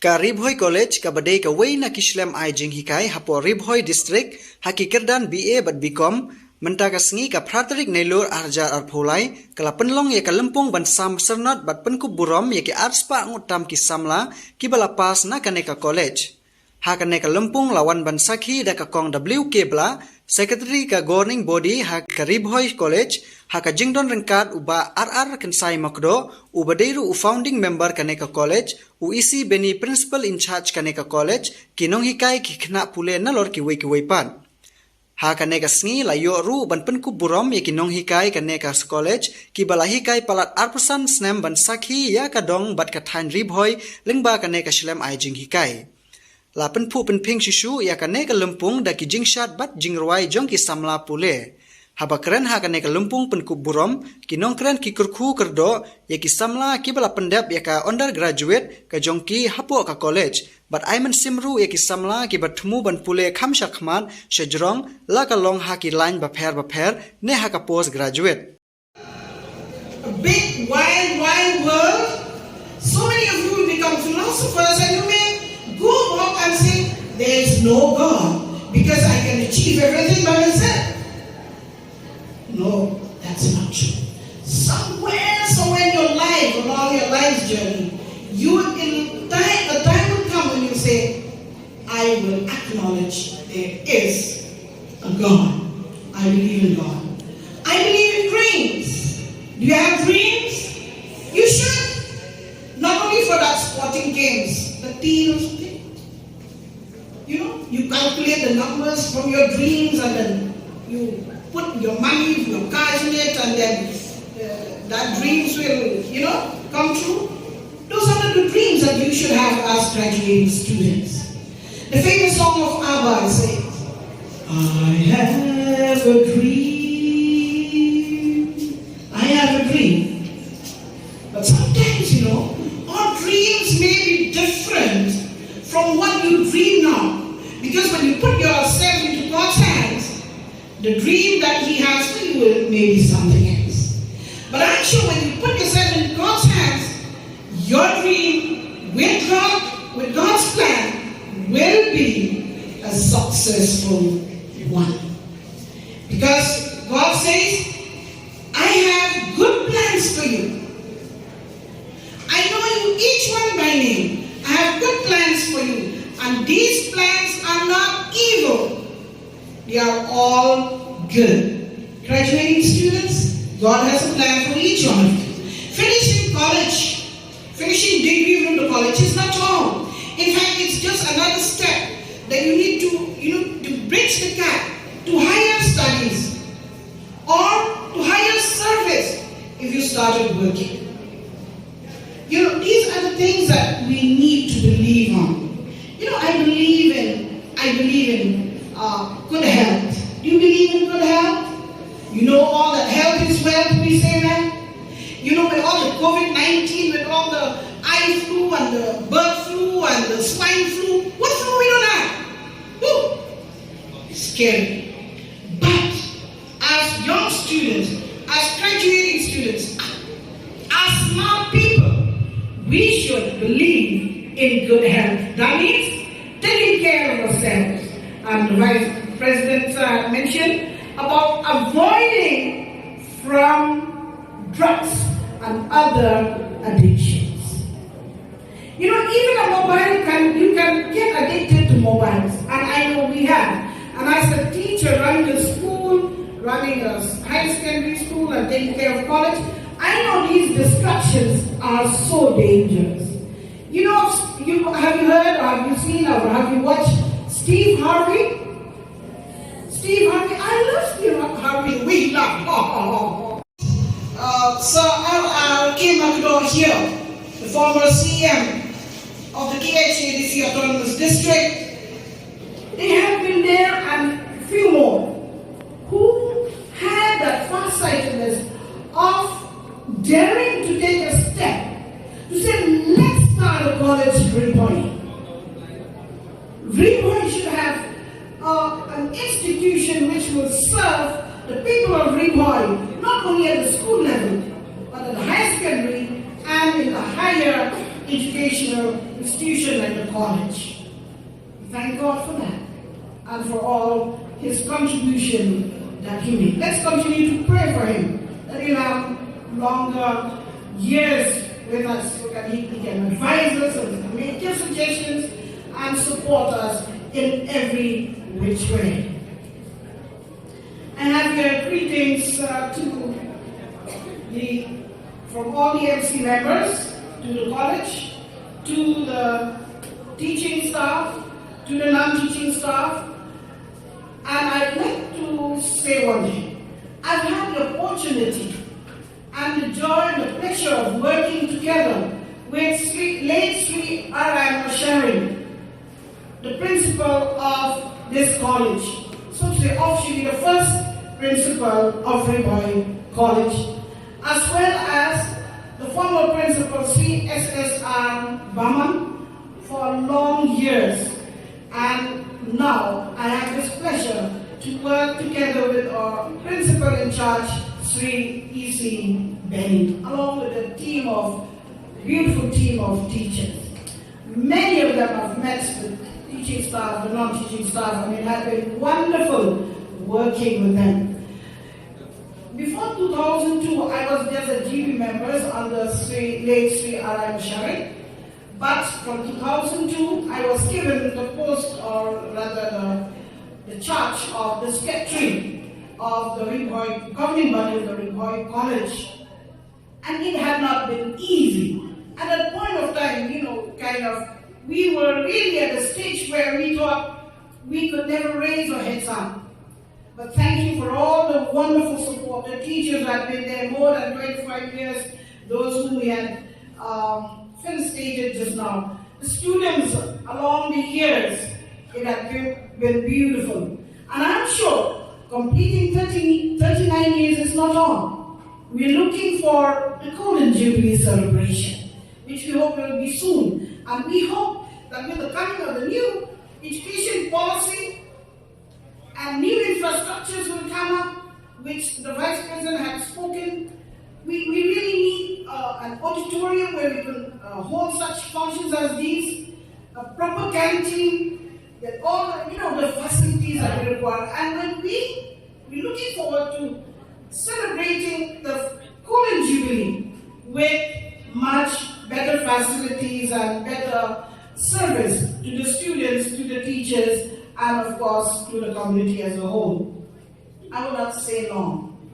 Ka Bhoi College ka badai ka wei na kishlem ai Nonghikai hapo Bhoi district haki kerdan BA bat BCom menta ka sengi ka pratarik nailur arjar arpholai kala penlong ya ka lempung ban sam sernot bat Pynkup Burom ya ki arspa ngutam ki Samla ki bala pas na kaneka college. Ha kaneka lempung lawan ban sakhi da ka kong WK bla secretary ka governing body ha ka Bhoi College ha ka jingdon rengkat uba RR kensai makdo uba deiru u founding member kaneka college u isi beni principal in charge kaneka college ki Nonghikai ki khna Pule na lor ki wei pan. Ha kaneka sngi la yo ru ban Pynkup Burom ya ki Nonghikai kaneka college ki balahikai palat arpusan snem ban sakhi ya ka dong bat ka thain Bhoi lengba kaneka shlem ai Nonghikai. La penpu penping shishu ya kaneka lempung da ki jingshat bat jingrwai jong ki Samla Pule. Haba keren ha kaneka lempung Pynkup Burom ki nong keren ki kurku kerdo ya ki Samla ki bala pendap ya ka undergraduate ka jong ki hapo ka college. But Aiman simru ya ki Samla ki batmu ban Pule kham shakman shajrong la ka long ha ki line bapher ne ha ka postgraduate. A big wide world. So many of you will become philosophers and you may go walk and say, there is no God because I can achieve everything by myself. No, that's not true. Somewhere in your life, along your life's journey, a time will come when you say, I will acknowledge there is a God. I believe in God. I believe in dreams. Do you have dreams? You should. Not only for that sporting games, the teams. You calculate the numbers from your dreams and then you put your money, your cash in it and then that dreams will, come true. Those are the dreams that you should have as graduating students. The famous song of ABBA says, I have a dream. But sometimes, our dreams may be different from what you dream now. Because when you put yourself into God's hands, the dream that He has for you may be something else. But I'm sure when you put yourself in God's hands, your dream with God, with God's plan, will be a successful one. Because God says, I have good plans for you. I know you each one by name. I have good plans for you. And these plans are not evil. They are all good. Graduating students, God has a plan for each one of you. Finishing college, finishing degree from the college is not all. In fact, it's just another step that you need to bridge the gap to higher studies or to higher service if you started working. These are the things that we need to believe on. I believe in good health. Do you believe in good health? All that health is wealth, we say that. With all the COVID-19, with all the eye flu and the bird flu and the swine flu, what flu we don't have? Woo! It's scary. But as young students, as graduating students, as smart people, we should believe in good health. That means taking care of ourselves. And the Vice President mentioned about avoiding from drugs and other addictions. Even a mobile you can get addicted to mobiles. And I know we have. And as a teacher running a school, running a high secondary school and taking care of college, I know these distractions are so dangerous. Have you heard or have you seen or have you watched Steve Harvey? Steve Harvey, I love Steve Harvey. We love. Sir R.R. Kimakdo here, the former CM of the KHADC Autonomous District. They have been there and a few more who had that farsightedness of daring to take a step to say, let's start a college Bhoi. Bhoi should have an institution which will serve the people of Bhoi, not only at the school level, but at the high secondary and in the higher educational institution like the college. Thank God for that and for all his contribution that he made. Let's continue to pray for him, that he'll have longer years with us so that he can advise us and make give suggestions and support us in every which way. And have your greetings from all the MC members, to the college, to the teaching staff, to the non-teaching staff. And I'd like to say one thing. I've had the opportunity and the joy and the pleasure of working together with late Sri R.M. Ashari, the principal of this college. So to say, officially the first principal of Bhoi College, as well as the former principal Sri S.S.R. Baman for long years. And now I have this pleasure to work together with our principal in charge, Sri E.C. Benny, along with a beautiful team of teachers. Many of them have met the teaching staff, the non-teaching staff. It has been wonderful working with them. Before 2002, I was just a GB member under late Sri R.M. Ashari. But from 2002, I was given the post, or rather the charge of the secretary of the Bhoi governing body of the Bhoi College. And it had not been easy. At that point of time, we were really at a stage where we thought we could never raise our heads up. But thank you for all the wonderful support. The teachers have been there more than 25 years, those whom we had stated just now. The students along the years, it has been beautiful. And I'm sure completing 39 years is not all. We're looking for the Golden Jubilee celebration, which we hope will be soon. And we hope that with the coming of the new education policy and new infrastructures will come up, which the Vice President has spoken. We really need an auditorium where we can hold such functions as these, a proper canteen, that all the facilities are required. And when we're looking forward to celebrating the Golden Jubilee with much better facilities and better service to the students, to the teachers, and of course to the community as a whole. I will not say long.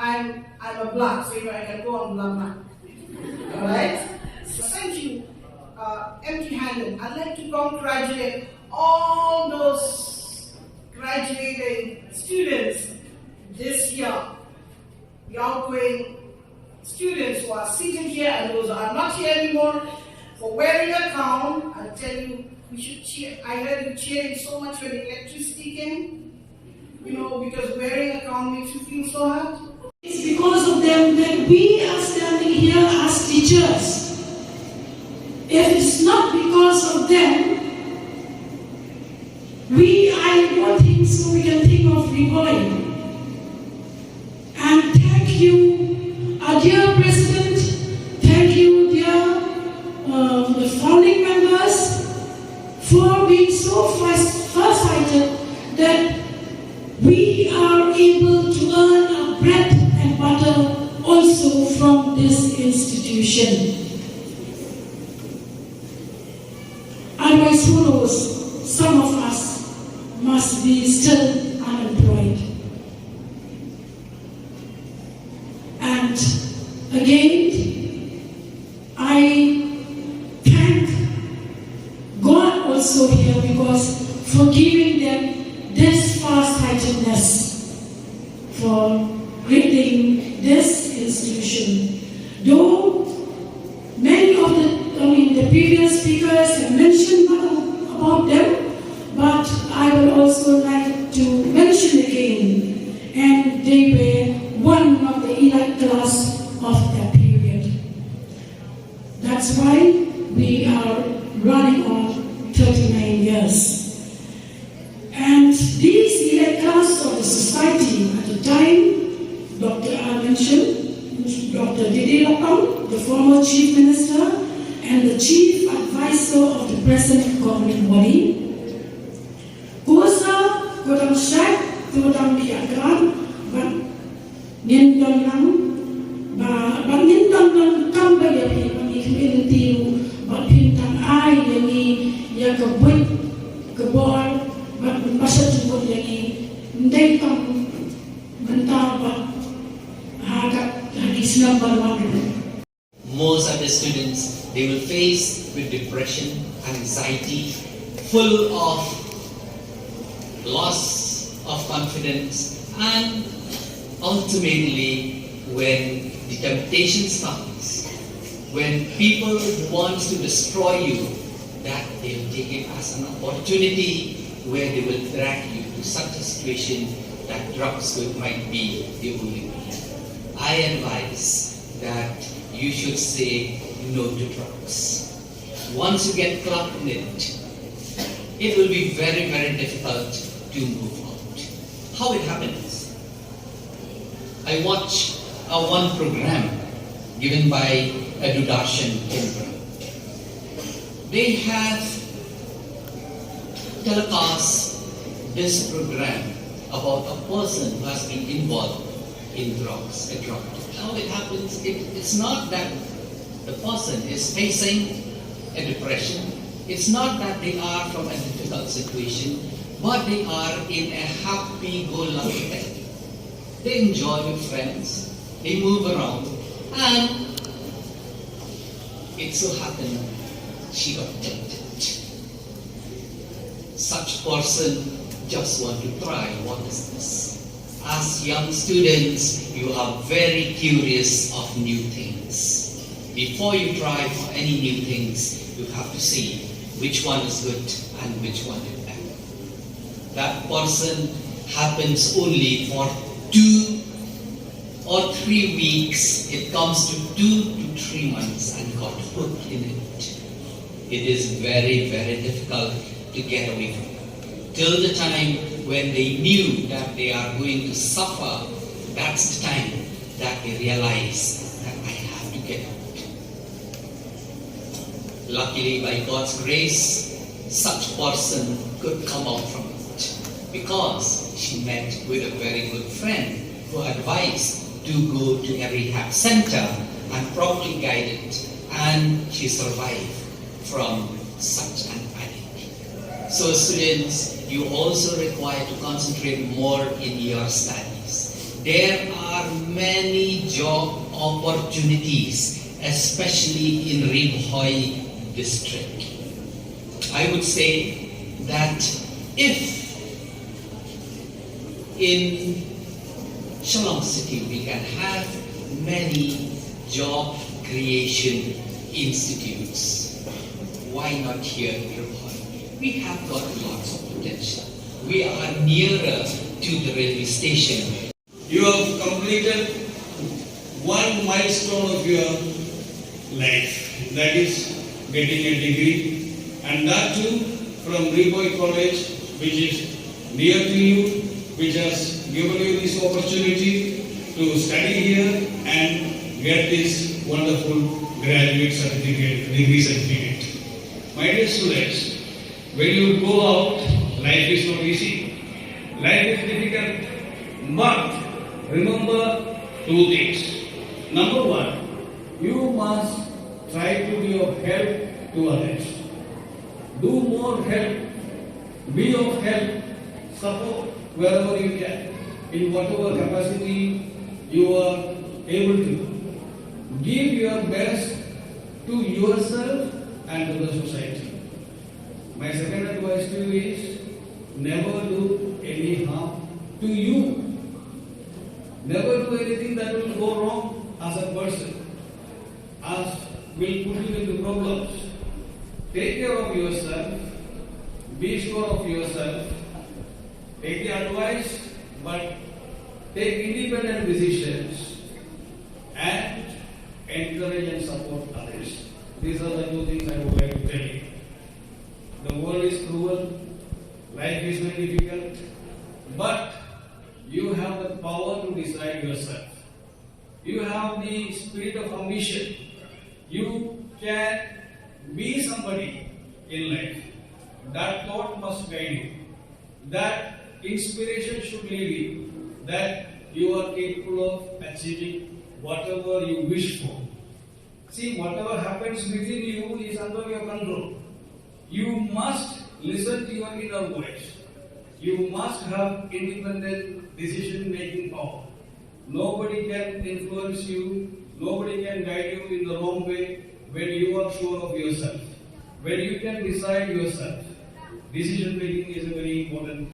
I'm a black, so I can go on black now. Alright? So thank you, empty-handed. I'd like to congratulate all those graduating students this year, the outgoing students who are seated here and those who are not here anymore, for wearing a gown. I tell you, we should cheer. I heard you cheering so much when the electricity came, because wearing a gown makes you feel so happy. It's because of them that we are standing here as teachers. If it's not because of them, I don't think so we can think of Bhoi. And thank you, our dear President, thank you, dear the founding members, for being so farsighted that we are able to earn our bread and butter also from this institution. Otherwise, who knows, some of us must be still unemployed. And again, I thank God also here because for giving them this farsightedness, for creating this institution. Though many of the previous speakers have mentioned about them, but I would also like to mention again, and they were one of the elite class of that period. That's why we are running on 39 years. And these elite class of the society at the time, Dr. R mentioned, Dr. Didi Lapang, the former Chief Minister and the Chief Advisor of the present governing body. Kuasa Kodam Syek, Kodam Kiagran, but Nindon Lang, but Nindon Lang Kambaya, but Community, but Pintang I, Yangi, Yakabwit, Gabor, but Masajubut Yangi, Ndaytam, Bantar, but Hagat, Hadislam Balwadu. Most of the students, they will face with depression, anxiety, full of loss of confidence, and ultimately when the temptations comes, when people want to destroy you, that they will take it as an opportunity where they will drag you to such a situation that drugs might be the only way. I advise that you should say no to drugs. Once you get caught in it, it will be very, very difficult to move out. How it happens? I watch one program given by Edudarshan in Burom. They have telecast this program about a person who has been involved in drugs, a drug. How it happens, it's not that the person is facing a depression, it's not that they are from a difficult situation, but they are in a happy-go-lucky life. They enjoy with friends, they move around, and it so happened she got tempted. Such person just want to try, what is this? As young students, you are very curious of new things. Before you try for any new things, you have to see which one is good and which one is bad. That person happens only for 2 or 3 weeks. It comes to 2 to 3 months and got hooked in it. It is very, very difficult to get away from it. Till the time when they knew that they are going to suffer, that's the time that they realize that I have to get out. Luckily, by God's grace, such person could come out from it because she met with a very good friend who advised to go to a rehab center and properly guided, and she survived from such an addict. So students, you also require to concentrate more in your studies. There are many job opportunities, especially in Bhoi district. I would say that if in Shillong City we can have many job creation institutes, why not here in Bhoi? We have got lots of potential. We are nearer to the railway station. You have completed one milestone of your life, that is getting a degree, and that too from Bhoi College, which is near to you, which has given you this opportunity to study here and get this wonderful graduate certificate, degree certificate. My dear students, when you go out, life is not easy. Life is difficult. But remember 2 things. Number 1, you must try to be of help to others. Do more help. Be of help. Support wherever you can. In whatever capacity you are able to. Give your best to yourself and to the society. My second advice to you is never do any harm to you. Never do anything that will go wrong as a person, as will put you into problems. Take care of yourself, be sure of yourself, take the advice, but take independent decisions and encourage and support others. These are the 2 things I would like to tell you. The world is cruel, life is very difficult, but you have the power to decide yourself. You have the spirit of ambition. You can be somebody in life. That thought must guide you. That inspiration should lead you. That you are capable of achieving whatever you wish for. See, whatever happens within you is under your control. You must listen to your inner voice. You must have independent decision-making power. Nobody can influence you. Nobody can guide you in the wrong way when you are sure of yourself. When you can decide yourself. Decision-making is a very important